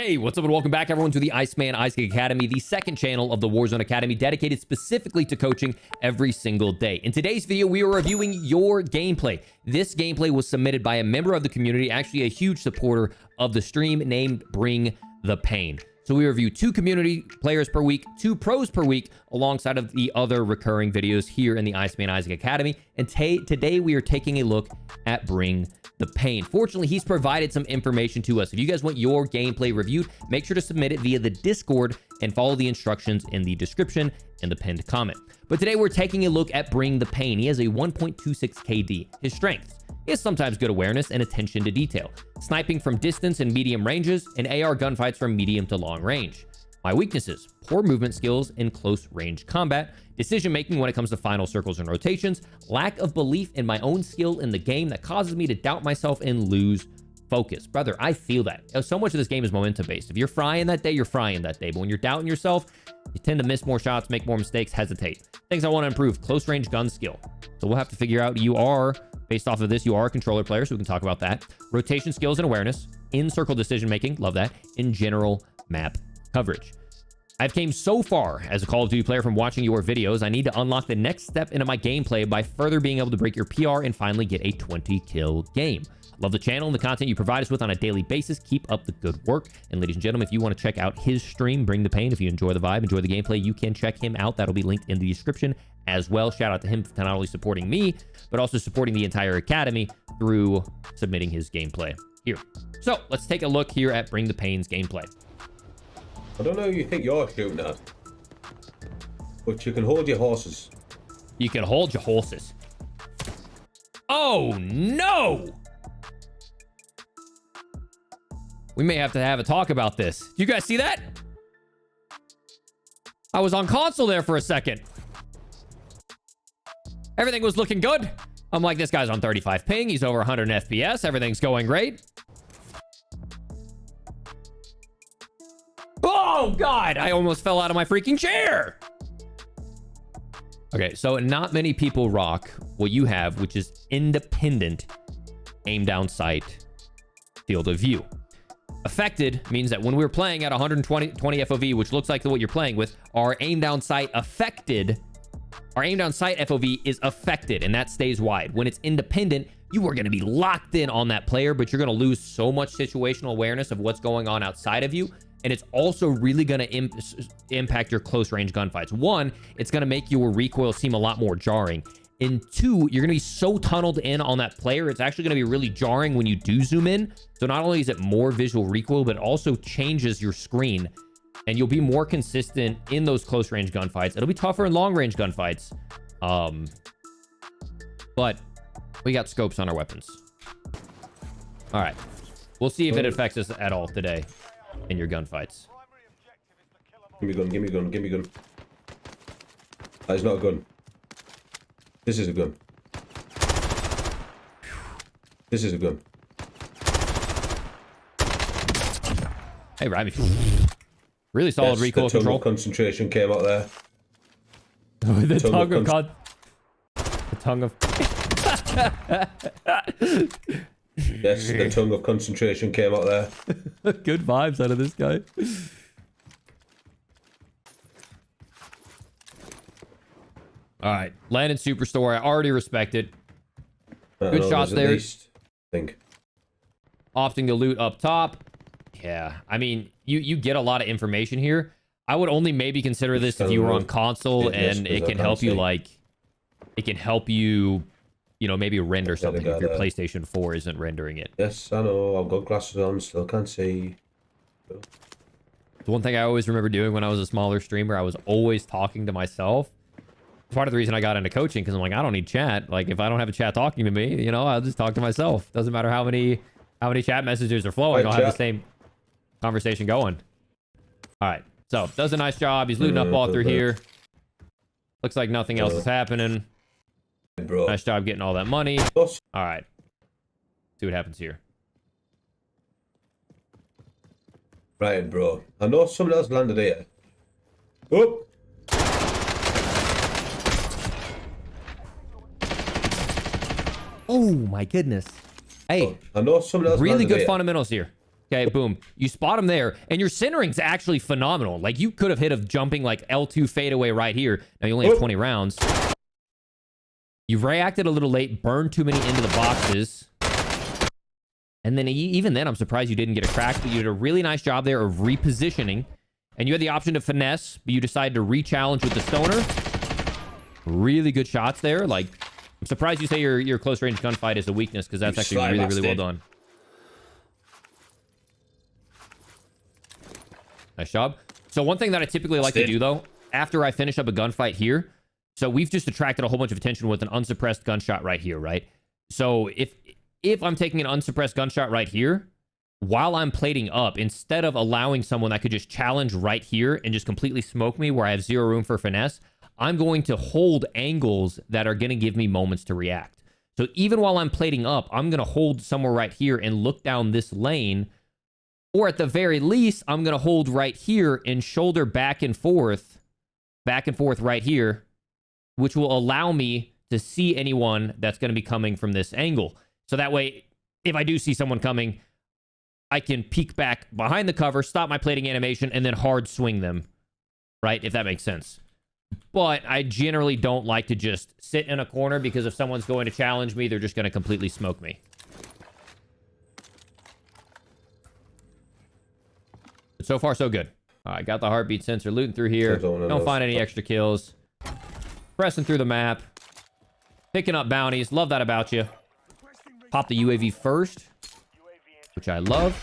Hey, what's up and welcome back everyone to the IceManIsaac Academy, the second channel of the Warzone Academy dedicated specifically to coaching every single day. In today's video, we are reviewing your gameplay. This gameplay was submitted by a member of the community, actually a huge supporter of the stream, named Bring the Pain. So we review 2 community players per week, 2 pros per week, alongside of the other recurring videos here in the IceManIsaac Academy. And today we are taking a look at Bring the Pain. Fortunately, he's provided some information to us. If you guys want your gameplay reviewed, make sure to submit it via the Discord and follow the instructions in the description and the pinned comment. But today we're taking a look at Bring the Pain. He has a 1.26 KD. His strengths is sometimes good awareness and attention to detail, sniping from distance and medium ranges, and AR gunfights from medium to long range. My weaknesses: poor movement skills in close range combat, decision making when it comes to final circles and rotations, lack of belief in my own skill in the game that causes me to doubt myself and lose focus. Brother, I feel that. So much of this game is momentum based. If you're frying that day, you're frying that day. But when you're doubting yourself, you tend to miss more shots, make more mistakes, hesitate. Things I want to improve: close range gun skill. So we'll have to figure out, based off of this, you are a controller player, so we can talk about that. Rotation skills and awareness, in-circle decision-making, love that, in general map coverage. I've came so far as a Call of Duty player from watching your videos. I need to unlock the next step into my gameplay by further being able to break your PR and finally get a 20-kill game. Love the channel and the content you provide us with on a daily basis. Keep up the good work. And ladies and gentlemen, if you want to check out his stream, Bring the Pain, if you enjoy the vibe, enjoy the gameplay, you can check him out. That'll be linked in the description as well. Shout out to him for not only supporting me, but also supporting the entire academy through submitting his gameplay here. So let's take a look here at Bring the Pain's gameplay. I don't know who you think you're shooting at, but you can hold your horses. You can hold your horses. Oh, no! We may have to have a talk about this. You guys see that? I was on console there for a second. Everything was looking good. I'm like, this guy's on 35 ping. He's over 100 FPS. Everything's going great. Oh, God. I almost fell out of my freaking chair. Okay, so not many people rock what you have, which is independent aim down sight field of view. Affected means that when we're playing at 120 FOV, which looks like what you're playing with, our aim down sight affected. Our aim down sight FOV is affected, and that stays wide. When it's independent, you are going to be locked in on that player, but you're going to lose so much situational awareness of what's going on outside of you. And it's also really going to impact your close range gunfights. 1, it's going to make your recoil seem a lot more jarring. And 2, you're going to be so tunneled in on that player, it's actually going to be really jarring when you do zoom in. So not only is it more visual recoil, but it also changes your screen. And you'll be more consistent in those close range gunfights. It'll be tougher in long range gunfights. But we got scopes on our weapons. All right. We'll see if it affects us at all today in your gunfights. Give me a gun, give me a gun, give me a gun. That is not a gun. This is a gun. This is a gun. Hey, Rami. Really solid recoil the tongue control. Of concentration came out there. The tongue of the tongue of Yes, the tongue of concentration came out there. Good vibes out of this guy. All right, landed Superstore. I already respect it. Good shots there. I think. Opting to loot up top. Yeah, I mean, you get a lot of information here. I would only maybe consider this if you were on console and it can help you, like, it can help you, you know, maybe render something if your PlayStation 4 isn't rendering it. Yes, I know. I've got glasses on, still can't see. The one thing I always remember doing when I was a smaller streamer, I was always talking to myself. Part of the reason I got into coaching, because I'm like, I don't need chat. Like, if I don't have a chat talking to me, you know, I'll just talk to myself. Doesn't matter how many chat messages are flowing. I'll have the same conversation going. All right. So, does a nice job. He's looting up all through here. Looks like nothing else is happening. Bro. Nice job getting all that money. All right. See what happens here. Right, bro. I know someone else landed here. Oh! Oh, my goodness. Hey, I know someone else really good here. fundamentals here. Okay, boom. You spot him there, and your centering's actually phenomenal. Like, you could have hit a jumping, like, L2 fadeaway right here. Now, you only have 20 rounds. You've reacted a little late, burned too many into the boxes. And then, even then, I'm surprised you didn't get a crack, but you did a really nice job there of repositioning. And you had the option to finesse, but you decided to re-challenge with the stoner. Really good shots there. Like, I'm surprised you say your close-range gunfight is a weakness, because that's actually really, really well done. Nice job. So one thing that I typically like to do, though, after I finish up a gunfight here, so we've just attracted a whole bunch of attention with an unsuppressed gunshot right here, right? So if I'm taking an unsuppressed gunshot right here, while I'm plating up, instead of allowing someone that could just challenge right here and just completely smoke me where I have zero room for finesse, I'm going to hold angles that are going to give me moments to react. So even while I'm plating up, I'm going to hold somewhere right here and look down this lane. Or at the very least, I'm going to hold right here and shoulder back and forth right here, which will allow me to see anyone that's going to be coming from this angle. So that way, if I do see someone coming, I can peek back behind the cover, stop my plating animation, and then hard swing them, right? If that makes sense. But I generally don't like to just sit in a corner, because if someone's going to challenge me, they're just going to completely smoke me. But so far, so good. All right, got the heartbeat sensor, looting through here. Don't find any extra kills. Pressing through the map. Picking up bounties. Love that about you. Pop the UAV first, which I love.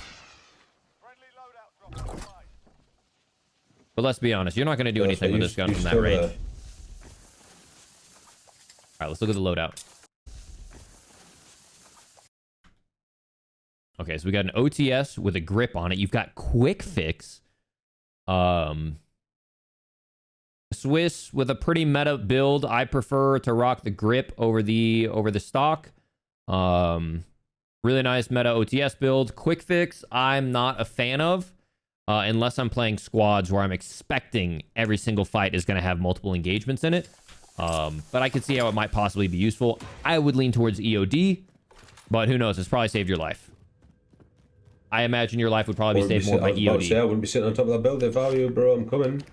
But let's be honest, you're not going to do anything with this gun from that range. All right, let's look at the loadout. Okay, so we got an OTS with a grip on it. You've got quick fix. Swiss with a pretty meta build. I prefer to rock the grip over the stock. Really nice meta OTS build. Quick fix, I'm not a fan of. Unless I'm playing squads where I'm expecting every single fight is going to have multiple engagements in it. But I could see how it might possibly be useful. I would lean towards EOD, but who knows? It's probably saved your life. I imagine your life would probably be saved more by EOD. I wouldn't be sitting on top of that build if I were you, bro. I'm coming.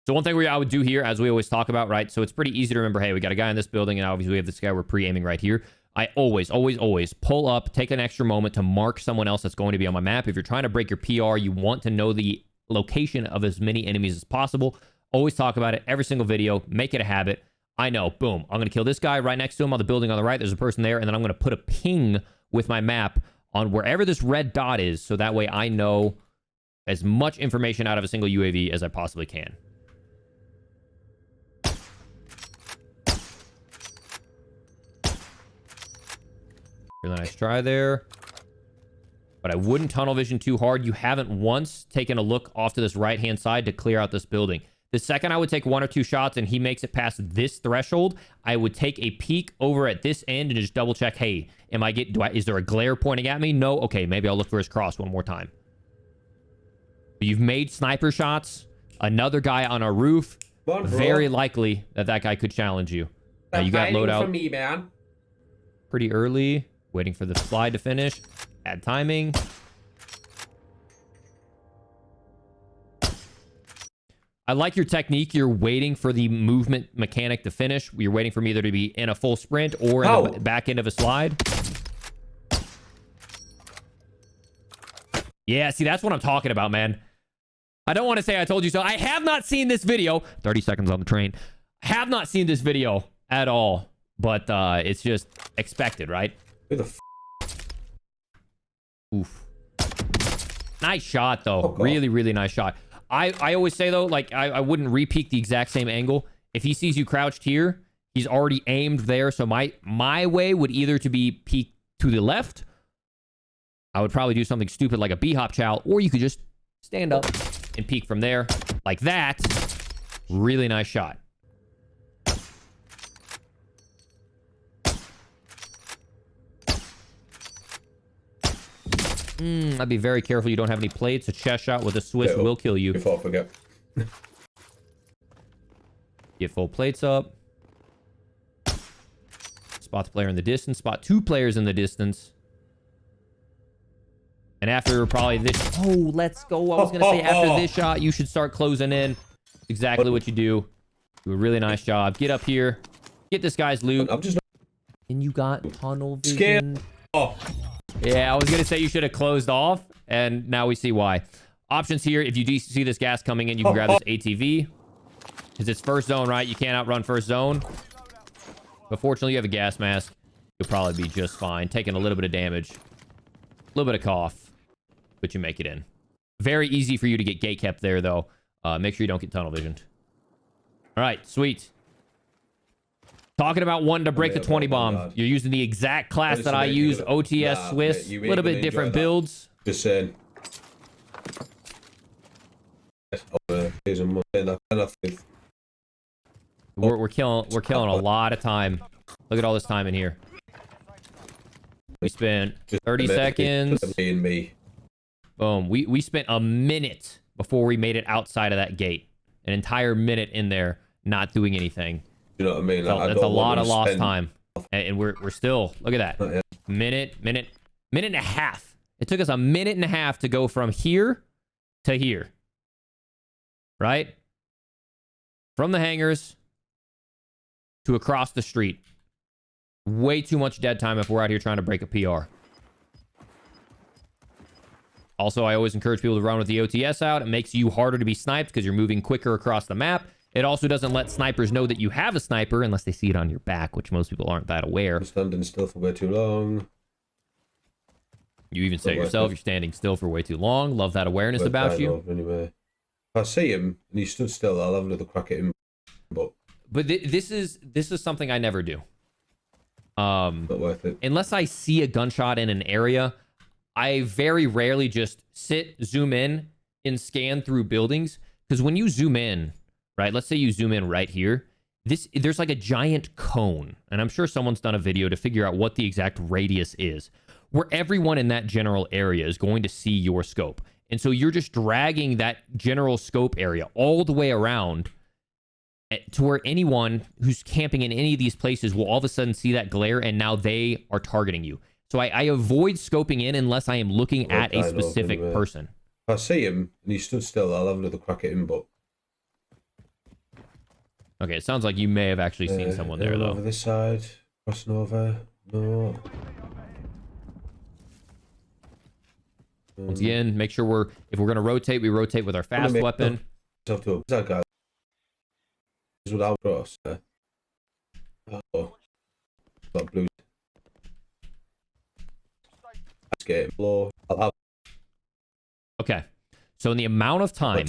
So one thing I would do here, as we always talk about, right? So it's pretty easy to remember, hey, we got a guy in this building, and obviously we have this guy we're pre-aiming right here. I always pull up, take an extra moment to mark someone else that's going to be on my map. If you're trying to break your PR, you want to know the location of as many enemies as possible. Always talk about it every single video. Make it a habit. I know, boom, I'm going to kill this guy right next to him on the building on the right. There's a person there, and then I'm going to put a ping with my map on wherever this red dot is, so that way I know as much information out of a single UAV as I possibly can. Really nice try there. But I wouldn't tunnel vision too hard. You haven't once taken a look off to this right-hand side to clear out this building. The second I would take 1 or 2 shots and he makes it past this threshold, I would take a peek over at this end and just double check, hey, is there a glare pointing at me? No? Okay, maybe I'll look for his cross one more time. But you've made sniper shots. Another guy on a roof. Very likely that guy could challenge you. Now you got loadout. For me, man. Pretty early. Waiting for the slide to finish. Bad timing. I like your technique. You're waiting for the movement mechanic to finish. You're waiting for me either to be in a full sprint or in the back end of a slide. Yeah, see, that's what I'm talking about, man. I don't want to say I told you so. I have not seen this video. 30 seconds on the train. Have not seen this video at all. But it's just expected, right? Who the Oof. Nice shot, though. Really, really nice shot. I always say, though, like, I wouldn't re-peek the exact same angle. If he sees you crouched here, he's already aimed there. So my way would either to be peek to the left. I would probably do something stupid like a B-hop chow. Or you could just stand up and peek from there. Like that. Really nice shot. I'd be very careful you don't have any plates. A chest shot with a Swiss will kill you. Before I forget. Get full plates up. Spot the player in the distance. Spot 2 players in the distance. And after probably this... Oh, let's go. I was going to say after this shot, you should start closing in. Exactly what you do. Do a really nice job. Get up here. Get this guy's loot. I'm just... And you got tunnel vision. Scared. Oh. Yeah, I was going to say you should have closed off. And now we see why. Options here. If you do see this gas coming in, you can grab this ATV. Because it's first zone, right? You can't outrun first zone. But fortunately, you have a gas mask. You'll probably be just fine. Taking a little bit of damage. A little bit of cough. But you make it in. Very easy for you to get gate kept there, though. Make sure you don't get tunnel visioned. All right, sweet. Talking about wanting to break the 20 bomb. You're using the exact class that I use. OTS, Swiss. A little bit different builds. Just saying. We're killing a lot of time. Look at all this time in here. We spent 30 seconds. Boom. We spent a minute before we made it outside of that gate. An entire minute in there, not doing anything. You know what I mean? So that's a lot of lost time. And we're still, look at that. Minute and a half. It took us a minute and a half to go from here to here. Right? From the hangars to across the street. Way too much dead time if we're out here trying to break a PR. Also, I always encourage people to run with the OTS out. It makes you harder to be sniped because you're moving quicker across the map. It also doesn't let snipers know that you have a sniper unless they see it on your back, which most people aren't that aware. I'm standing still for way too long. You even say yourself, you're standing still for way too long. Love that awareness about you. Anyway, if I see him and he stood still, I'll have another crack at him. But this is something I never do. Not worth it. Unless I see a gunshot in an area, I very rarely just sit, zoom in, and scan through buildings. Because when you zoom in, right, let's say you zoom in right here, there's like a giant cone. And I'm sure someone's done a video to figure out what the exact radius is, where everyone in that general area is going to see your scope. And so you're just dragging that general scope area all the way around to where anyone who's camping in any of these places will all of a sudden see that glare, and now they are targeting you. So I avoid scoping in unless I am looking at a specific person. If I see him and he stood still, I'll have another crack at him, but... Okay, it sounds like you may have actually seen someone there, though. Over this side, crossing over. No. Once again, make sure if we're going to rotate, we rotate with our fast weapon. That guy. This is what I'll cross. Oh. Got blue. Let's get him. I'll have... Okay. So in the amount of time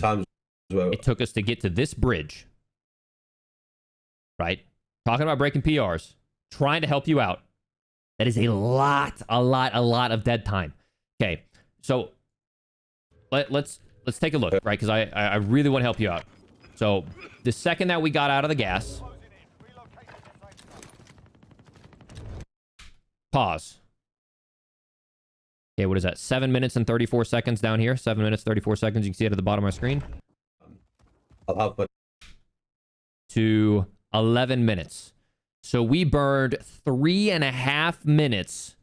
it took us to get to this bridge, right? Talking about breaking PRs, trying to help you out. That is a lot of dead time. Okay. So let's take a look, right? Because I really want to help you out. So the second that we got out of the gas, pause. Okay, what is that? 7 minutes and 34 seconds down here. 7 minutes, 34 seconds. You can see it at the bottom of my screen. To 11 minutes. So we burned 3.5 minutes.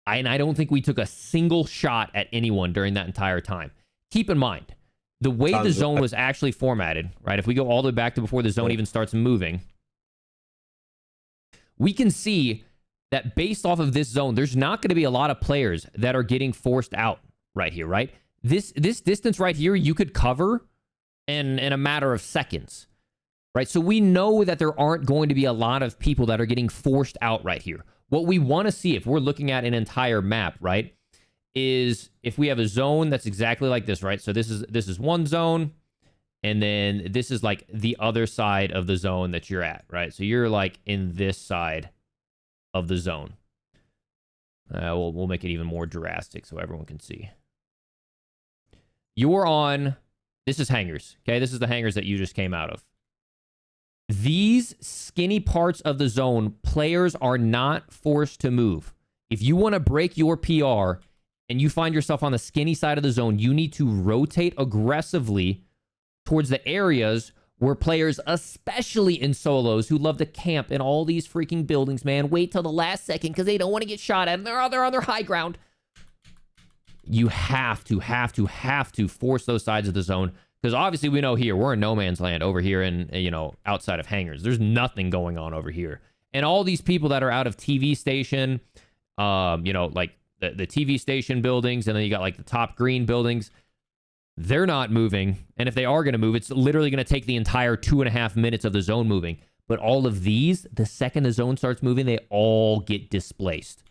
And I don't think we took a single shot at anyone during that entire time. Keep in mind, the way the zone was actually formatted, right? If we go all the way back to before the zone even starts moving, we can see that based off of this zone, there's not going to be a lot of players that are getting forced out right here, right? This distance right here, you could cover in a matter of seconds, right? So we know that there aren't going to be a lot of people that are getting forced out right here. What we want to see, if we're looking at an entire map, right, is if we have a zone that's exactly like this, right? So this is one zone, and then this is like the other side of the zone that you're at, right? So you're like in this side of the zone. We'll make it even more drastic so everyone can see. You're on... This is hangars, okay? This is the hangars that you just came out of. These skinny parts of the zone, players are not forced to move. If you want to break your PR and you find yourself on the skinny side of the zone, you need to rotate aggressively towards the areas where players, especially in solos, who love to camp in all these freaking buildings, man, wait till the last second because they don't want to get shot at and they're on their high ground. You have to force those sides of the zone, because obviously we know here we're in no man's land over here in, you know, outside of hangars. There's nothing going on over here. And all these people that are out of TV station, you know, like the TV station buildings, and then you got like the top green buildings, they're not moving. And if they are going to move, it's literally going to take the entire 2.5 minutes of the zone moving. But all of these, the second the zone starts moving, they all get displaced.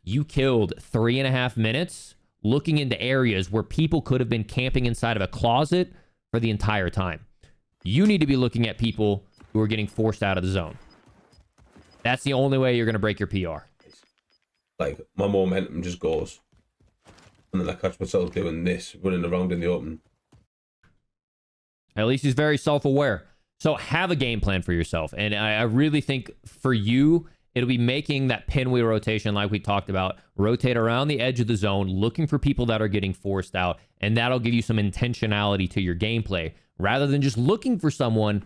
You killed 3.5 minutes looking into areas where people could have been camping inside of a closet for the entire time. You need to be looking at people who are getting forced out of the zone. That's the only way you're going to break your PR. Like, my momentum just goes. And then I catch myself doing this, running around in the open. At least he's very self-aware. So have a game plan for yourself. And I really think for you, it'll be making that pinwheel rotation like we talked about. Rotate around the edge of the zone, looking for people that are getting forced out. And that'll give you some intentionality to your gameplay, rather than just looking for someone,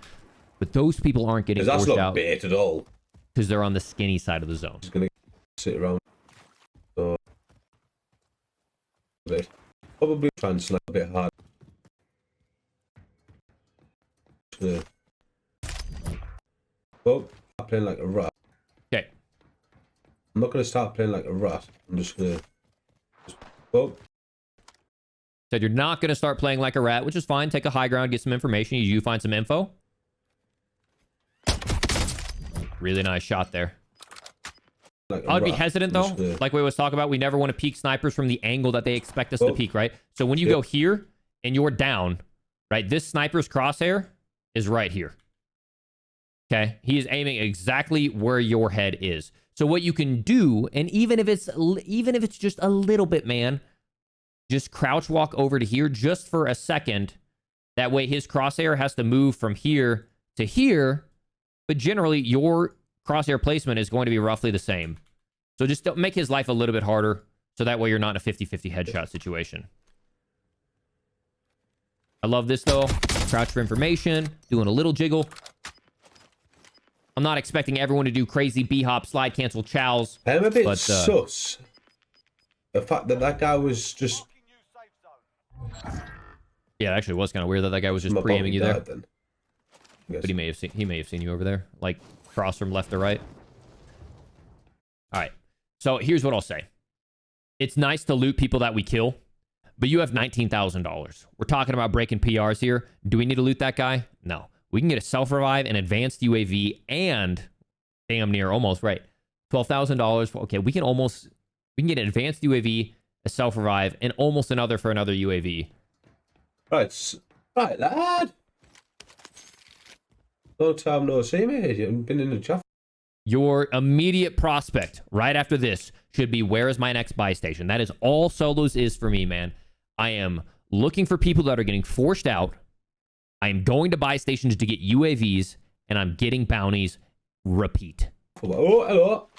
but those people aren't getting forced out. Because that's not bait at all. Because they're on the skinny side of the zone. Just going to sit around. So, probably try and snipe a bit hard. Oh, I'm playing like a rat. Okay. I'm not going to start playing like a rat. I'm just going to... Oh. Said you're not going to start playing like a rat, which is fine. Take a high ground, get some information. You find some info. Really nice shot there. Like I'd be hesitant, though. Like we always talk about, we never want to peek snipers from the angle that they expect us to peek, right? So when you go here and you're down, right, this sniper's crosshair is right here. Okay? He is aiming exactly where your head is. So what you can do, and even if it's just a little bit, man, just crouch walk over to here just for a second. That way his crosshair has to move from here to here, but generally your crosshair placement is going to be roughly the same. So just don't make his life a little bit harder, so that way you're not in a 50-50 headshot situation. I love this, though. Crouch for information, doing a little jiggle. I'm not expecting everyone to do crazy B-hop, slide cancel chows. I'm a bit sus. The fact that that guy was just... Yeah, it actually was kind of weird that guy was just pre-aiming you there. Then. But he may have seen you over there, like cross from left to right. All right. So here's what I'll say. It's nice to loot people that we kill, but you have $19,000. We're talking about breaking PRs here. Do we need to loot that guy? No. We can get a self-revive, an advanced UAV, and damn near almost, right, $12,000. Okay, we can get an advanced UAV, a self-revive, and almost another for another UAV. Right, lad. No time, no see, mate. You've been in the chat. Your immediate prospect right after this should be, where is my next buy station? That is all solos is for me, man. I am looking for people that are getting forced out. I am going to buy stations to get UAVs, and I'm getting bounties. Repeat. Oh, hello.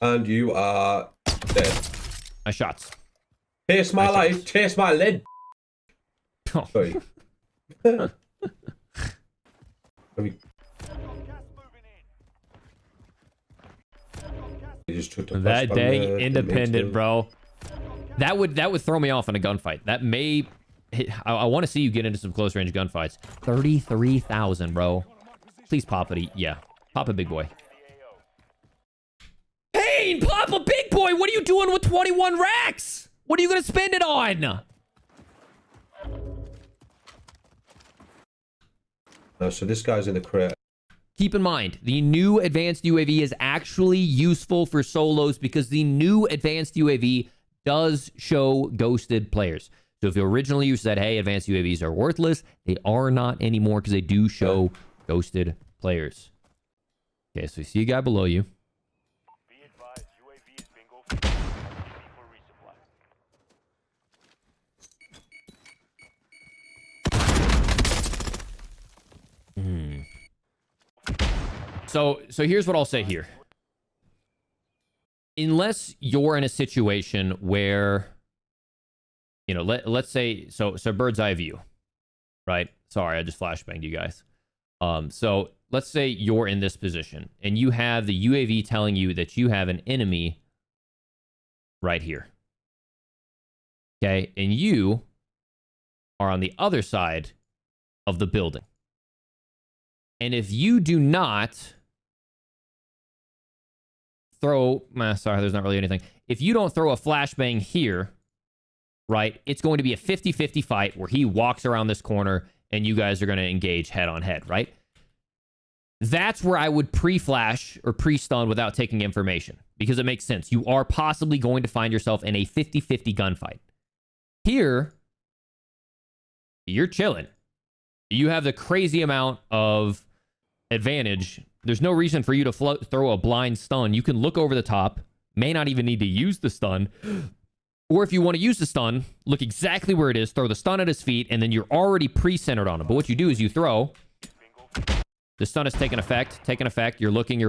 And you are dead. My shots. Taste my life, taste my lead. Oh. Sorry. That dang independent, bro. That would throw me off in a gunfight. That may... I want to see you get into some close range gunfights. 33,000, bro. Please pop it. Yeah. Pop a big boy. Pain! Pop a big boy! What are you doing with 21 racks? What are you going to spend it on? So this guy's in the crate. Keep in mind, the new advanced UAV is actually useful for solos because the new advanced UAV does show ghosted players. So if originally you said, hey, advanced UAVs are worthless, they are not anymore because they do show ghosted players. Okay, so you see a guy below you. Be advised, UAV is bingo for resupply. So here's what I'll say here. Unless you're in a situation where, you know, let's say, so bird's eye view. right? Sorry, I just flashbanged you guys. So let's say you're in this position and you have the UAV telling you that you have an enemy right here. Okay, and you are on the other side of the building. And if you do not throw, sorry, there's not really anything. If you don't throw a flashbang here, right, it's going to be a 50-50 fight where he walks around this corner and you guys are going to engage head on head, right? That's where I would pre-flash or pre-stun without taking information, because it makes sense. You are possibly going to find yourself in a 50-50 gunfight. Here, you're chilling. You have the crazy amount of advantage. There's no reason for you to throw a blind stun. You can look over the top, may not even need to use the stun. Or if you want to use the stun, look exactly where it is, throw the stun at his feet, and then you're already pre-centered on him. But what you do is you throw. The stun has taken effect. You're looking.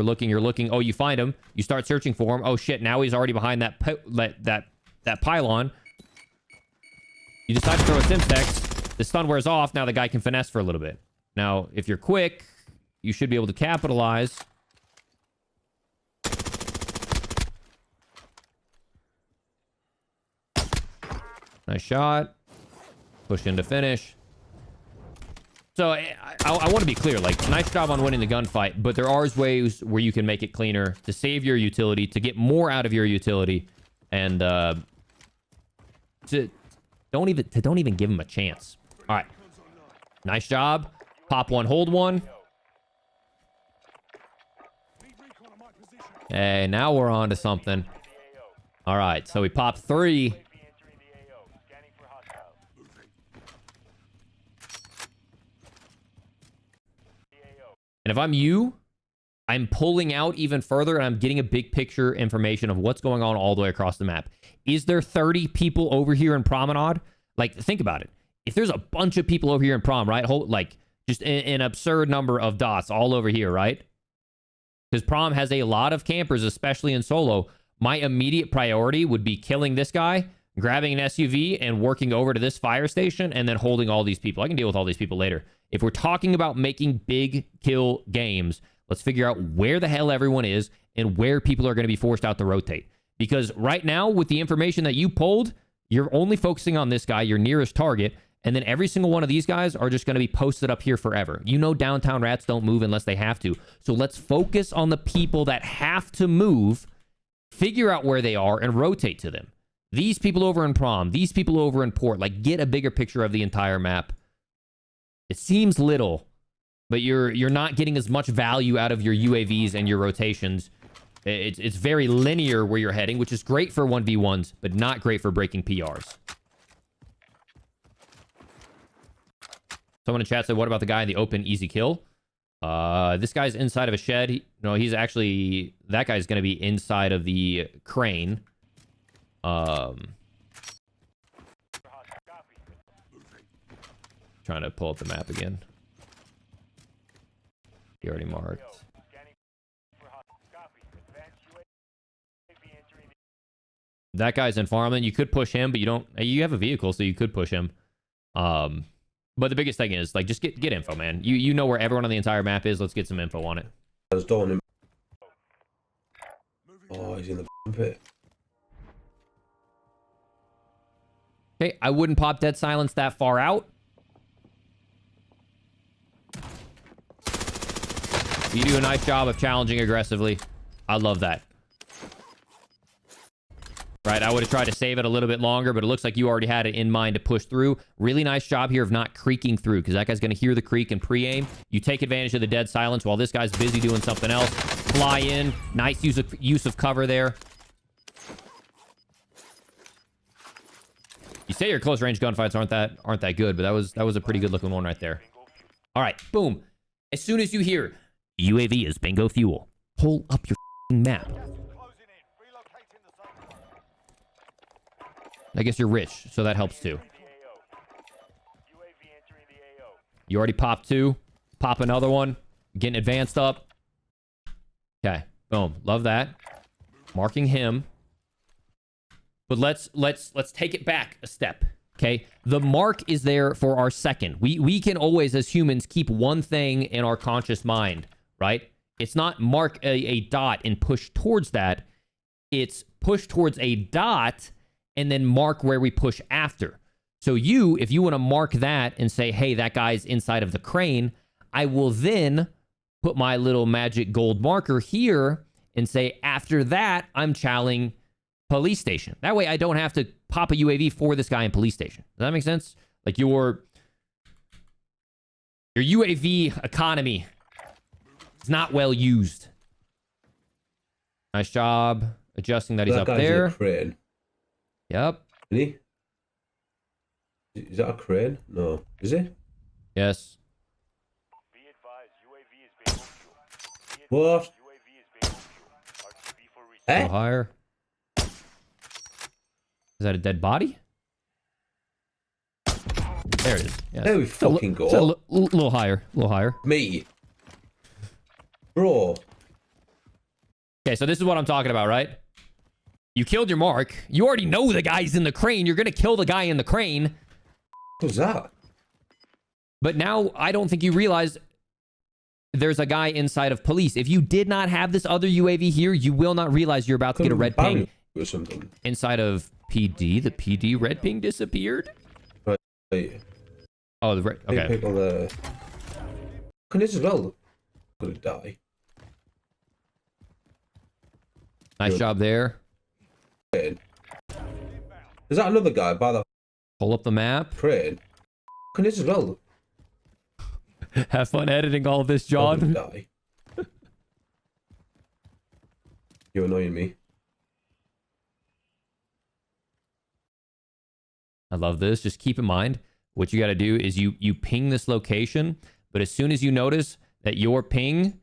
Oh, you find him. You start searching for him. Oh, shit. Now he's already behind that pylon. You decide to throw a Simstex. The stun wears off. Now the guy can finesse for a little bit. Now, if you're quick, you should be able to capitalize. Nice shot. Push in to finish. So I want to be clear, like, nice job on winning the gunfight, but there are ways where you can make it cleaner to save your utility, to get more out of your utility, and to don't even give him a chance. All right, nice job. Pop one, hold one. Hey, now we're on to something. All right, so we popped 3. And if I'm you, I'm pulling out even further and I'm getting a big picture information of what's going on all the way across the map. Is there 30 people over here in Promenade? Like, think about it. If there's a bunch of people over here in Prom, right? Like, just an absurd number of dots all over here, right? Because Prom has a lot of campers, especially in solo. My immediate priority would be killing this guy, grabbing an SUV, and working over to this fire station, and then holding all these people. I can deal with all these people later. If we're talking about making big kill games, let's figure out where the hell everyone is and where people are going to be forced out to rotate. Because right now, with the information that you pulled, you're only focusing on this guy, your nearest target, and then every single one of these guys are just going to be posted up here forever. You know downtown rats don't move unless they have to. So let's focus on the people that have to move, figure out where they are, and rotate to them. These people over in Prom, these people over in Port, like, get a bigger picture of the entire map. It seems little, but you're not getting as much value out of your UAVs and your rotations. It's very linear where you're heading, which is great for 1v1s, but not great for breaking PRs. Someone in chat said, what about the guy in the open easy kill? This guy's inside of a shed. No, he's actually... That guy's going to be inside of the crane. Trying to pull up the map again. He already marked. That guy's in farmland. You could push him, but you don't... You have a vehicle, so you could push him. But the biggest thing is, like, just get info, man. You know where everyone on the entire map is. Let's get some info on it. I was doing him. Oh, he's in the pit. Okay, I wouldn't pop dead silence that far out. You do a nice job of challenging aggressively. I love that. Right, I would have tried to save it a little bit longer, but it looks like you already had it in mind to push through. Really nice job here of not creaking through, because that guy's going to hear the creak and pre-aim. You take advantage of the dead silence while this guy's busy doing something else. Fly in. Nice use of cover there. You say your close range gunfights aren't that good, but that was a pretty good looking one right there. All right, boom. As soon as you hear UAV is bingo fuel, pull up your map. I guess you're rich, so that helps too. You already popped 2. Pop another one. Getting advanced up. Okay, boom. Love that. Marking him. But let's take it back a step. Okay, the mark is there for our second. We can always, as humans, keep one thing in our conscious mind, right? It's not mark a dot and push towards that. It's push towards a dot and then mark where we push after. So if you want to mark that and say, hey, that guy's inside of the crane, I will then put my little magic gold marker here and say, after that, I'm challenging police station. That way I don't have to pop a UAV for this guy in police station. Does that make sense? Like your UAV economy is not well used. Nice job adjusting that he's up there. Crane. Yep. Is he? Is that a crane? No. Is it? Yes. Be advised, UAV is being overfueled. Be What? advised, UAV is being overfueled. RTV for reach. A Eh? little higher. Is that a dead body? There it is. Yes. There we fucking go. It's a little higher. A little higher. Me. Bro. Okay, so this is what I'm talking about, right? You killed your mark. You already know the guy's in the crane. You're going to kill the guy in the crane. What was that? But now I don't think you realize there's a guy inside of police. If you did not have this other UAV here, you will not realize you're about to get a red ping or something. inside of PD. The PD red ping disappeared. Right. Oh, the red. Okay. People there. Can this as well? Gonna die. Nice Good. job there. Is that another guy by the Pull up the map. crane? Can this as well? Have fun editing all of this, Gonna John. die. You're annoying me. I love this. Just keep in mind, what you got to do is you ping this location, but as soon as you notice that your ping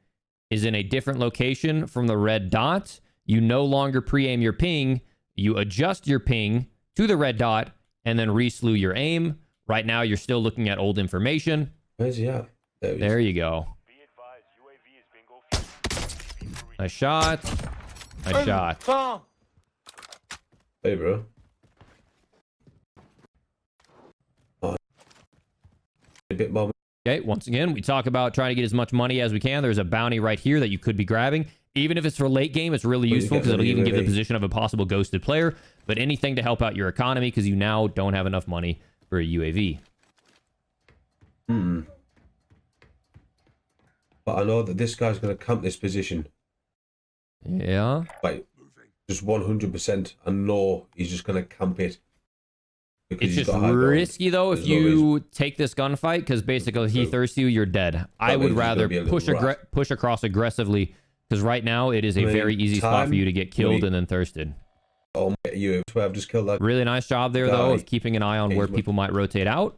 is in a different location from the red dot, you no longer pre-aim your ping. You adjust your ping to the red dot and then re-slew your aim. Right now, you're still looking at old information. Where's he at? There he There is. you go. Be advised, UAV is being overfueled. RTV for reach. Nice shot. Nice shot. Hey, bro. Oh. A bit more. Okay, once again, we talk about trying to get as much money as we can. There's a bounty right here that you could be grabbing. Even if it's for late game, it's really you useful get because it'll the even give the UAV. position of a possible ghosted player. But anything to help out your economy because you now don't have enough money for a UAV. But I know that this guy's gonna camp this position. Yeah. Like, just 100%. I know he's just gonna camp it. Because It's he's just got high ground. risky, though, if There's no you take this gunfight because basically he So- thirsty you, you're dead. I would means he's gonna rather be a little push across aggressively because right now it is a I mean, very easy spot for time, you to get killed money. and then thirsted. Oh, mate, you swear I've just killed that. Really nice job there, though, Guy. of keeping an eye on where He's- people might rotate out.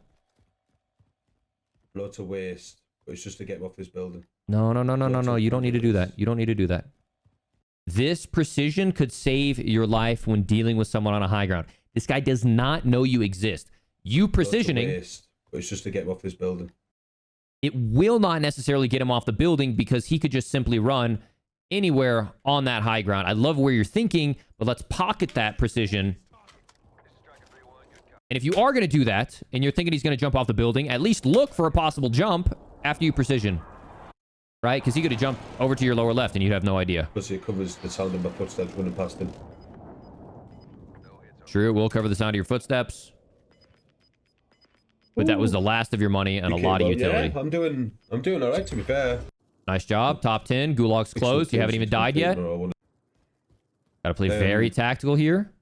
Not to waste, but it's just to get him off this building. No. Lots You of don't need to do that. confidence. You don't need to do that. This precision could save your life when dealing with someone on a high ground. This guy does not know you exist. You Not to precisioning, waste, but it's just to get him off this building. it will not necessarily get him off the building because he could just simply run anywhere on that high ground. I love where you're thinking, but let's pocket that precision. And if you are going to do that, and you're thinking he's going to jump off the building, at least look for a possible jump after you precision. Right? Because he could have jumped over to your lower left and you'd have no idea. Plus it covers the sound of my footsteps running past him. True, it will cover the sound of your footsteps. But that was the last of your money and a lot of utility. Yeah, I'm doing alright, to be fair. Nice job. Top 10. Gulag's closed. You haven't even died yet. Gotta play very tactical here.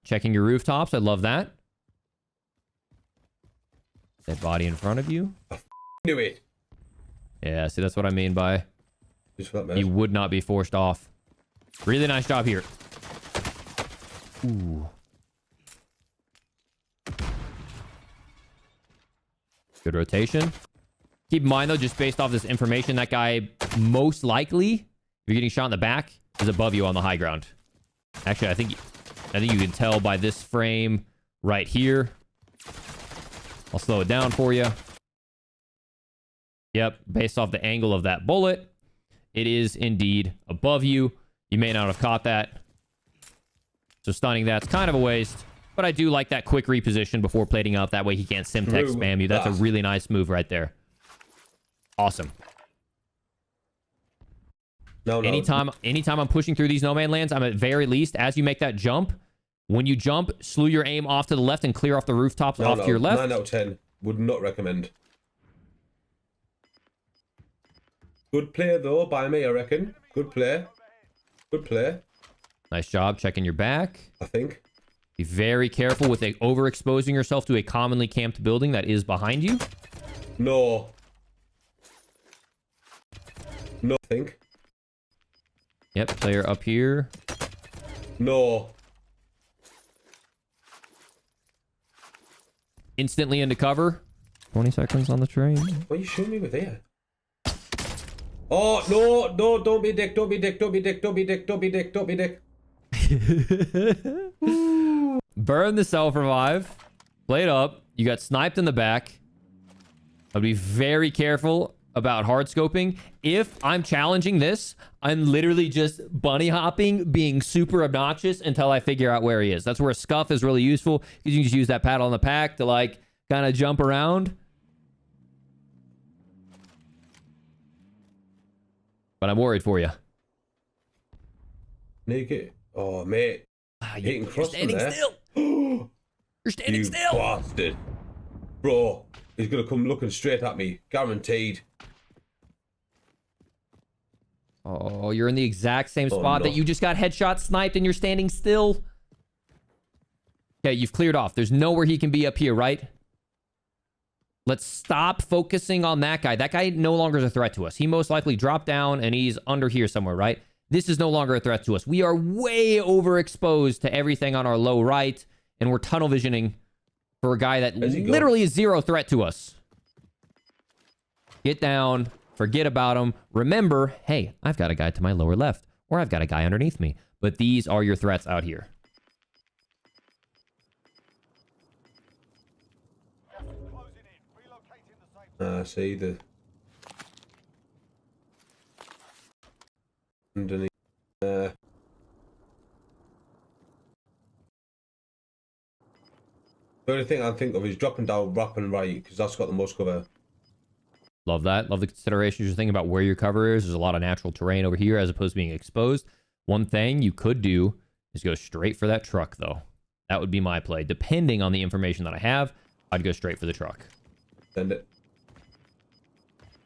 Checking your rooftops. I love that. Dead body in front of you. Knew it. Yeah, see, that's what I mean by Just for that he mess. would not be forced off. Really nice job here. Ooh. Good rotation. Keep in mind, though, just based off this information, that guy most likely, if you're getting shot in the back, is above you on the high ground. Actually, I think you can tell by this frame right here. I'll slow it down for you. Yep, based off the angle of that bullet, it is indeed above you. You may not have caught that. So stunning that's kind of a waste, But I do like that quick reposition before plating out. That way he can't Simtex spam you. That's a really nice move right there. Awesome. No. Anytime I'm pushing through these no man lands, I'm at very least, as you make that jump, when you jump, slew your aim off to the left and clear off the rooftops off to your left. 9 out of 10. Would not recommend. Good play, though, by me, I reckon. Good play. Good play. Nice job checking your back. I think. Be very careful with overexposing yourself to a commonly camped building that is behind you. No. No, I think. Yep, player up here. No. Instantly into cover. 20 seconds on the train. Why are you shooting me with there? Oh, no, don't be a dick, don't be a dick, don't be a dick, don't be a dick, don't be a dick, don't be a dick. Burn the self-revive. Play it up. You got sniped in the back. I'll be very careful about hard scoping. If I'm challenging this, I'm literally just bunny hopping, being super obnoxious until I figure out where he is. That's where a scuff is really useful, because you can just use that paddle on the pack to like kind of jump around. But I'm worried for you. Naked. Oh, mate. You're standing still. You're standing still. Bastard. Bro, he's going to come looking straight at me. Guaranteed. Oh, you're in the exact same spot that you just got headshot sniped and you're standing still. Okay, you've cleared off. There's nowhere he can be up here, right? Let's stop focusing on that guy. That guy no longer is a threat to us. He most likely dropped down and he's under here somewhere, right? This is no longer a threat to us. We are way overexposed to everything on our low right, and we're tunnel visioning for a guy that literally is zero threat to us. Get down. Forget about him. Remember, hey, I've got a guy to my lower left, or I've got a guy underneath me. But these are your threats out here. See the underneath. The only thing I think of is dropping down, wrapping right, because that's got the most cover. Love that. Love the considerations you're thinking about where your cover is. There's a lot of natural terrain over here as opposed to being exposed. One thing you could do is go straight for that truck, though. That would be my play. Depending on the information that I have, I'd go straight for the truck. Send it.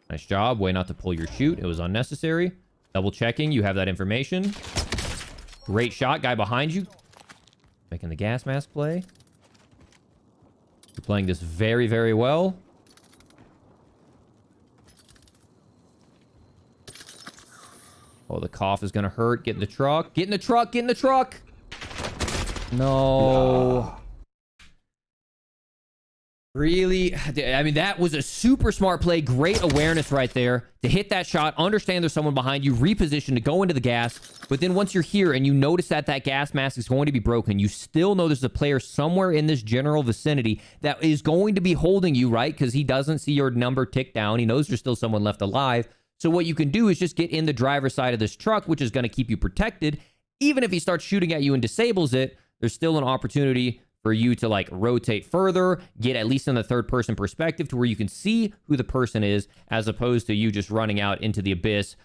Nice job. Way not to pull your shoot. It was unnecessary. Double checking. You have that information. Great shot. Guy behind you. Making the gas mask play. You're playing this very, very well. Oh, the cough is going to hurt. Get in the truck. Get in the truck. Get in the truck. No. Really? I mean, that was a super smart play. Great awareness right there to hit that shot. Understand there's someone behind you. Reposition to go into the gas. But then once you're here and you notice that that gas mask is going to be broken, you still know there's a player somewhere in this general vicinity that is going to be holding you, right? Because he doesn't see your number tick down. He knows there's still someone left alive. So what you can do is just get in the driver's side of this truck, which is going to keep you protected. Even if he starts shooting at you and disables it, there's still an opportunity for you to like rotate further, get at least in the third person perspective to where you can see who the person is, as opposed to you just running out into the abyss.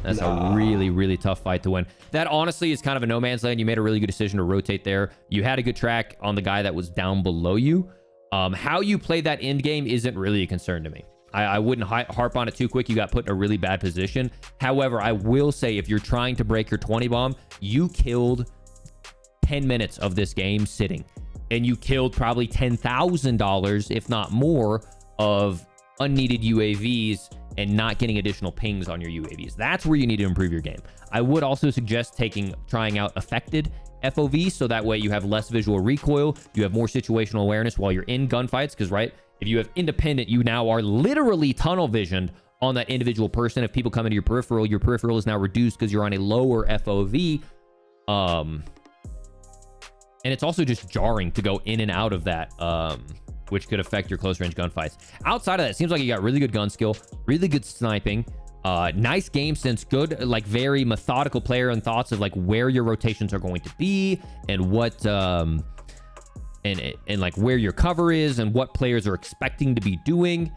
That's a really, really tough fight to win. That honestly is kind of a no man's land. You made a really good decision to rotate there. You had a good track on the guy that was down below you. How you played that end game isn't really a concern to me. I wouldn't harp on it too quick. You got put in a really bad position. However, I will say if you're trying to break your 20 bomb, you killed 10 minutes of this game sitting. And you killed probably $10,000, if not more, of unneeded UAVs and not getting additional pings on your UAVs. That's where you need to improve your game. I would also suggest trying out affected FOV, so that way you have less visual recoil, you have more situational awareness while you're in gunfights, because, right, if you have independent, you now are literally tunnel visioned on that individual person. If people come into your peripheral is now reduced because you're on a lower FOV. And it's also just jarring to go in and out of that, which could affect your close range gunfights. Outside of that, it seems like you got really good gun skill, really good sniping. Nice game sense, good, like very methodical player and thoughts of like where your rotations are going to be and what and like where your cover is and what players are expecting to be doing.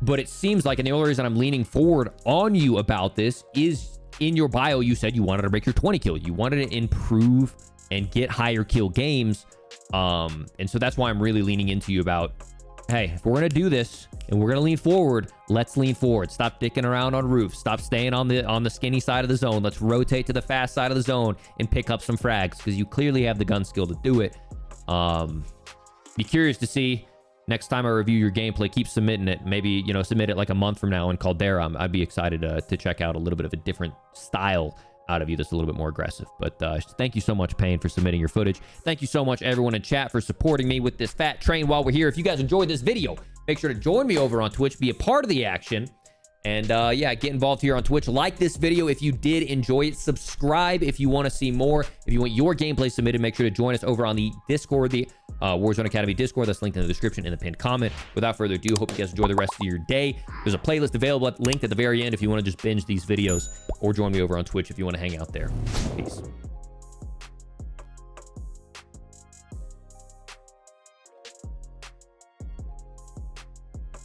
But it seems like, and the only reason I'm leaning forward on you about this is in your bio, you said you wanted to break your 20 kill. You wanted to improve and get higher kill games. And so that's why I'm really leaning into you about, hey, if we're going to do this and we're going to lean forward, let's lean forward. Stop dicking around on roofs. Stop staying on the skinny side of the zone. Let's rotate to the fast side of the zone and pick up some frags because you clearly have the gun skill to do it. Be curious to see next time I review your gameplay. Keep submitting it. Maybe, you know, submit it like a month from now in Caldera. I'd be excited to check out a little bit of a different style out of you that's a little bit more aggressive. But thank you so much, Payne, for submitting your footage. Thank you so much, everyone in chat, for supporting me with this fat train while we're here. If you guys enjoyed this video, make sure to join me over on Twitch, be a part of the action. And yeah, get involved here on Twitch. Like this video if you did enjoy it. Subscribe if you want to see more. If you want your gameplay submitted, make sure to join us over on the Discord, the Warzone Academy Discord. That's linked in the description in the pinned comment. Without further ado, hope you guys enjoy the rest of your day. There's a playlist available linked at the very end if you want to just binge these videos, or join me over on Twitch if you want to hang out there. Peace.